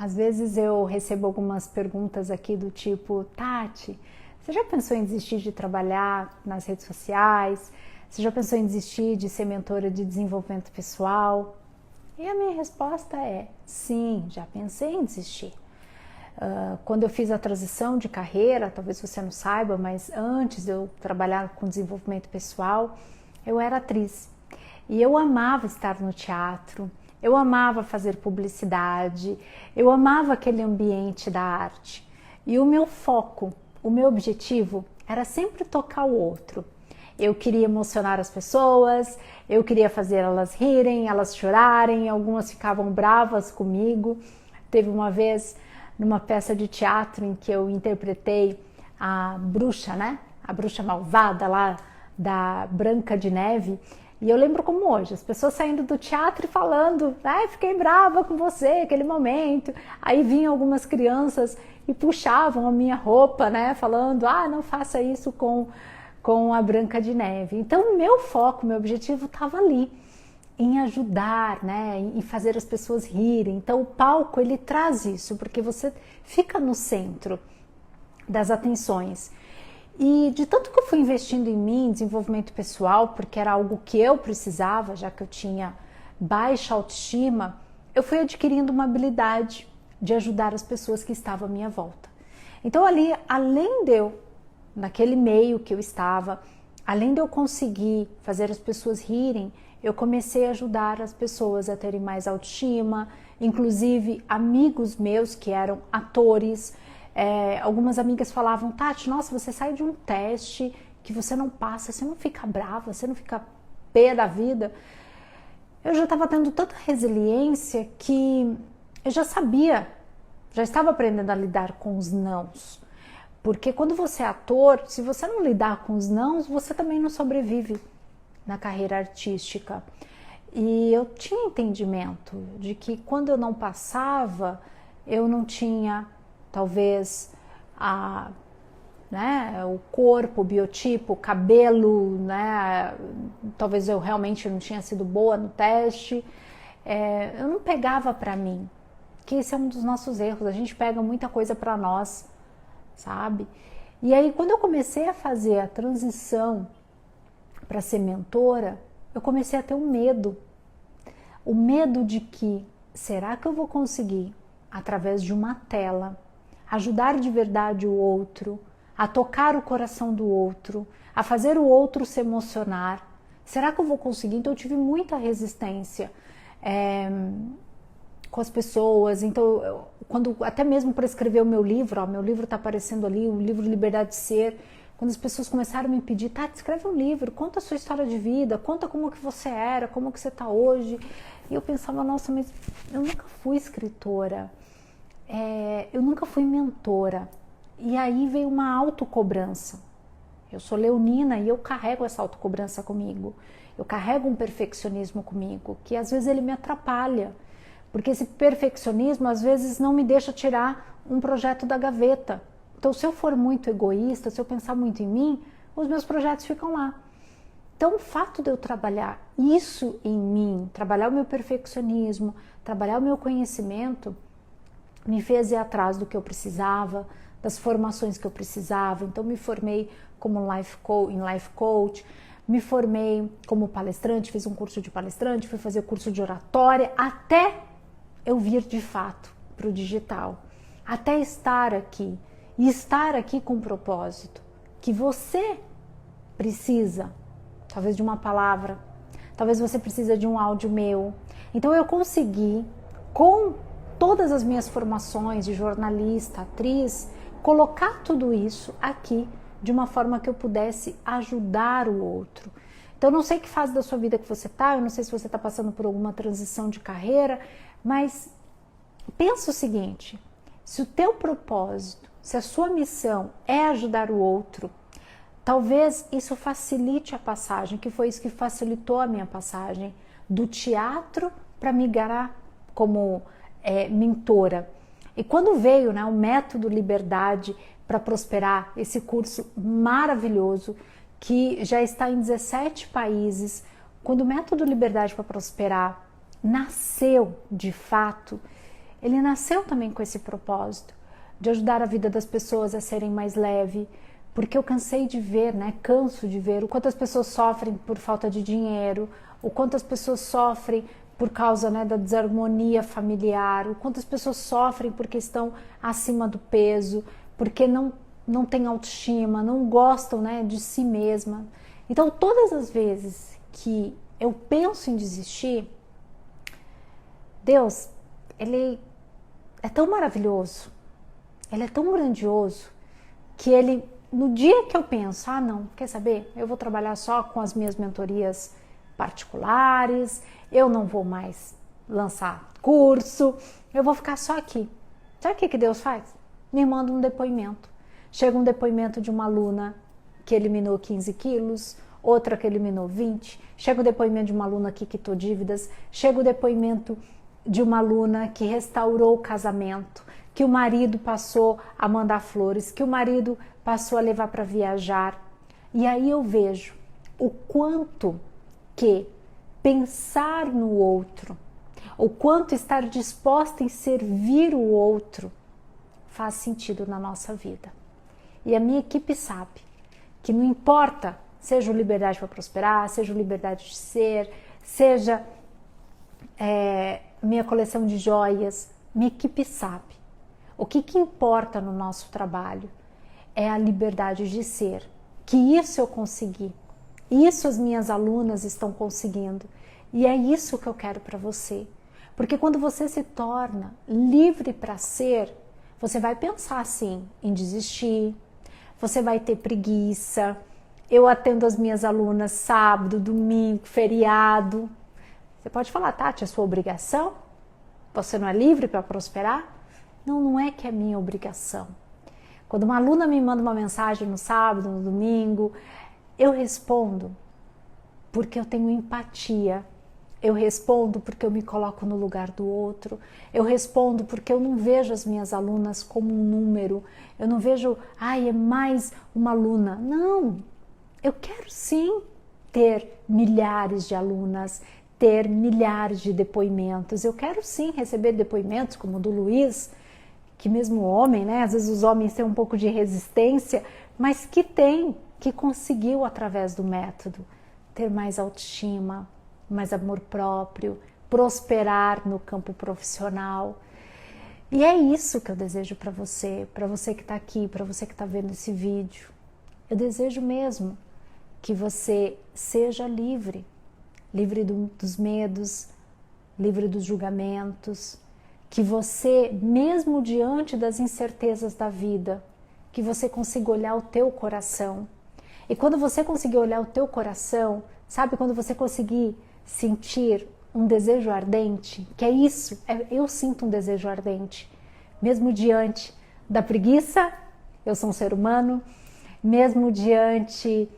Às vezes eu recebo algumas perguntas aqui do tipo: Tati, você já pensou em desistir de trabalhar nas redes sociais? Você já pensou em desistir de ser mentora de desenvolvimento pessoal? E a minha resposta é: sim, já pensei em desistir. Quando eu fiz a transição de carreira, talvez você não saiba, mas antes de eu trabalhar com desenvolvimento pessoal, eu era atriz. E eu amava estar no teatro, eu amava fazer publicidade, eu amava aquele ambiente da arte. E o meu foco, o meu objetivo era sempre tocar o outro. Eu queria emocionar as pessoas, eu queria fazer elas rirem, elas chorarem, algumas ficavam bravas comigo. Teve uma vez, numa peça de teatro em que eu interpretei a bruxa, né? A bruxa malvada lá da Branca de Neve. E eu lembro como hoje, as pessoas saindo do teatro e falando: fiquei brava com você, aquele momento. Aí vinham algumas crianças e puxavam a minha roupa, né? Falando: não faça isso com a Branca de Neve. Então, o meu foco, meu objetivo estava ali, em ajudar, né? Em fazer as pessoas rirem. Então, o palco, ele traz isso, porque você fica no centro das atenções. E de tanto que eu fui investindo em mim, desenvolvimento pessoal, porque era algo que eu precisava, já que eu tinha baixa autoestima, eu fui adquirindo uma habilidade de ajudar as pessoas que estavam à minha volta. Então ali, além de eu, naquele meio que eu estava, além de eu conseguir fazer as pessoas rirem, eu comecei a ajudar as pessoas a terem mais autoestima, inclusive amigos meus que eram atores. Algumas amigas falavam: Tati, nossa, você sai de um teste que você não passa, você não fica brava, você não fica pé da vida. Eu já estava tendo tanta resiliência que eu já sabia, já estava aprendendo a lidar com os nãos. Porque quando você é ator, se você não lidar com os nãos, você também não sobrevive na carreira artística. E eu tinha entendimento de que quando eu não passava, eu não tinha talvez o corpo, o biotipo, o cabelo, né? Talvez eu realmente não tinha sido boa no teste. Eu não pegava para mim, que esse é um dos nossos erros, a gente pega muita coisa para nós, sabe? E aí, quando eu comecei a fazer a transição para ser mentora, eu comecei a ter um medo. O medo de que, será que eu vou conseguir, através de uma tela, ajudar de verdade o outro, a tocar o coração do outro, a fazer o outro se emocionar? Será que eu vou conseguir? Então eu tive muita resistência com as pessoas. Então, quando até mesmo para escrever o meu livro está aparecendo ali, o livro Liberdade de Ser, quando as pessoas começaram a me pedir: Tati, escreve um livro, conta a sua história de vida, conta como que você era, como que você está hoje. E eu pensava: nossa, mas eu nunca fui escritora, eu nunca fui mentora. E aí veio uma autocobrança. Eu sou leonina e eu carrego essa autocobrança comigo. Eu carrego um perfeccionismo comigo, que às vezes ele me atrapalha. Porque esse perfeccionismo às vezes não me deixa tirar um projeto da gaveta. Então, se eu for muito egoísta, se eu pensar muito em mim, os meus projetos ficam lá. Então, o fato de eu trabalhar isso em mim, trabalhar o meu perfeccionismo, trabalhar o meu conhecimento, me fez ir atrás do que eu precisava, das formações que eu precisava. Então, me formei como life coach, me formei como palestrante, fiz um curso de palestrante, fui fazer curso de oratória, até eu vir de fato para o digital, até estar aqui, e estar aqui com um propósito, que você precisa, talvez de uma palavra, talvez você precisa de um áudio meu. Então eu consegui, com todas as minhas formações de jornalista, atriz, colocar tudo isso aqui de uma forma que eu pudesse ajudar o outro. Então eu não sei que fase da sua vida que você está, eu não sei se você está passando por alguma transição de carreira, mas pensa o seguinte: se o teu propósito, se a sua missão é ajudar o outro, talvez isso facilite a passagem, que foi isso que facilitou a minha passagem do teatro para migrar como mentora. E quando veio o método Liberdade para Prosperar, esse curso maravilhoso que já está em 17 países, quando o método Liberdade para Prosperar nasceu de fato, ele nasceu também com esse propósito, de ajudar a vida das pessoas a serem mais leve, porque eu cansei de ver, canso de ver o quanto as pessoas sofrem por falta de dinheiro, o quanto as pessoas sofrem por causa da desarmonia familiar, o quanto as pessoas sofrem porque estão acima do peso, porque não têm autoestima, não gostam de si mesma. Então, todas as vezes que eu penso em desistir, Deus, Ele é tão maravilhoso, Ele é tão grandioso, que Ele, no dia que eu penso, não, quer saber? Eu vou trabalhar só com as minhas mentorias particulares, eu não vou mais lançar curso, eu vou ficar só aqui. Sabe o que Deus faz? Me manda um depoimento. Chega um depoimento de uma aluna que eliminou 15 quilos, outra que eliminou 20, chega o depoimento de uma aluna que quitou dívidas, chega o depoimento de uma aluna que restaurou o casamento, que o marido passou a mandar flores, que o marido passou a levar para viajar. E aí eu vejo o quanto que pensar no outro, o quanto estar disposta em servir o outro faz sentido na nossa vida. E a minha equipe sabe que não importa, seja o Liberdade para Prosperar, seja o Liberdade de Ser, seja minha coleção de joias, minha equipe sabe. O que importa no nosso trabalho é a liberdade de ser, que isso eu consegui, isso as minhas alunas estão conseguindo, e é isso que eu quero para você. Porque quando você se torna livre para ser, você vai pensar assim em desistir, você vai ter preguiça. Eu atendo as minhas alunas sábado, domingo, feriado. Você pode falar, Tati, é sua obrigação? Você não é livre para prosperar? Não, não é que é minha obrigação. Quando uma aluna me manda uma mensagem no sábado, no domingo, eu respondo porque eu tenho empatia. Eu respondo porque eu me coloco no lugar do outro. Eu respondo porque eu não vejo as minhas alunas como um número. Eu não vejo, é mais uma aluna. Não, eu quero sim ter milhares de alunas, ter milhares de depoimentos. Eu quero sim receber depoimentos como o do Luiz, que mesmo homem, às vezes os homens têm um pouco de resistência, mas que conseguiu através do método ter mais autoestima, mais amor próprio, prosperar no campo profissional. E é isso que eu desejo para você que está aqui, para você que está vendo esse vídeo. Eu desejo mesmo que você seja livre, livre dos medos, livre dos julgamentos, que você, mesmo diante das incertezas da vida, que você consiga olhar o teu coração. E quando você conseguir olhar o teu coração, sabe, quando você conseguir sentir um desejo ardente, que é isso, eu sinto um desejo ardente, mesmo diante da preguiça, eu sou um ser humano, mesmo diante,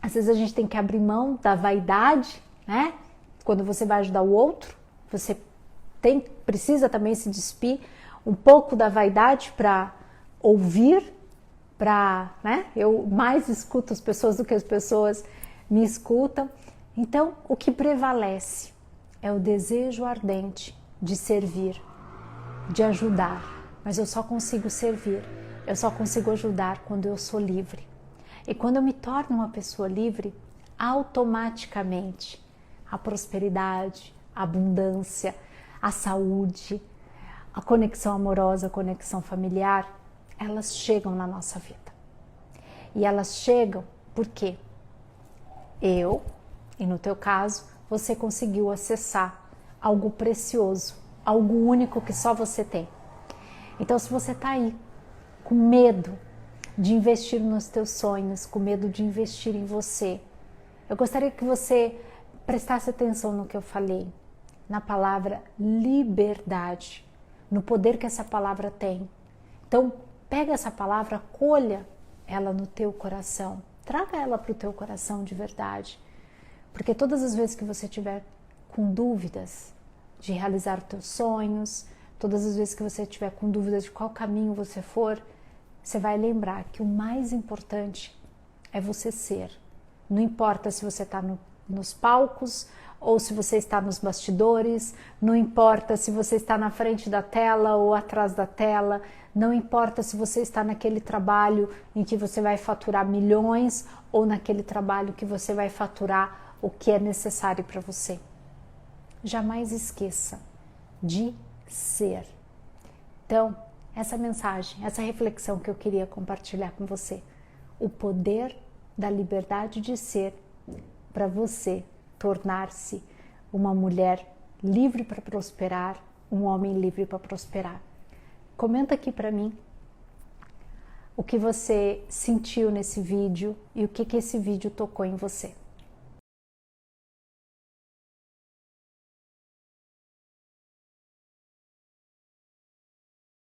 às vezes a gente tem que abrir mão da vaidade, quando você vai ajudar o outro, você precisa também se despir um pouco da vaidade para ouvir, eu mais escuto as pessoas do que as pessoas me escutam. Então, o que prevalece é o desejo ardente de servir, de ajudar. Mas eu só consigo servir, eu só consigo ajudar quando eu sou livre. E quando eu me torno uma pessoa livre, automaticamente a prosperidade, a abundância, a saúde, a conexão amorosa, a conexão familiar, elas chegam na nossa vida. E elas chegam porque e no teu caso, você conseguiu acessar algo precioso, algo único que só você tem. Então, se você está aí com medo de investir nos teus sonhos, com medo de investir em você, eu gostaria que você prestasse atenção no que eu falei, na palavra liberdade, no poder que essa palavra tem. Então, pega essa palavra, acolha ela no teu coração, traga ela para o teu coração de verdade. Porque todas as vezes que você estiver com dúvidas de realizar os teus sonhos, todas as vezes que você estiver com dúvidas de qual caminho você for, você vai lembrar que o mais importante é você ser. Não importa se você está nos palcos ou se você está nos bastidores, não importa se você está na frente da tela ou atrás da tela, não importa se você está naquele trabalho em que você vai faturar milhões ou naquele trabalho que você vai faturar o que é necessário para você. Jamais esqueça de ser. Então, essa mensagem, essa reflexão que eu queria compartilhar com você, o poder da liberdade de ser para você tornar-se uma mulher livre para prosperar, um homem livre para prosperar. Comenta aqui para mim o que você sentiu nesse vídeo e o que esse vídeo tocou em você.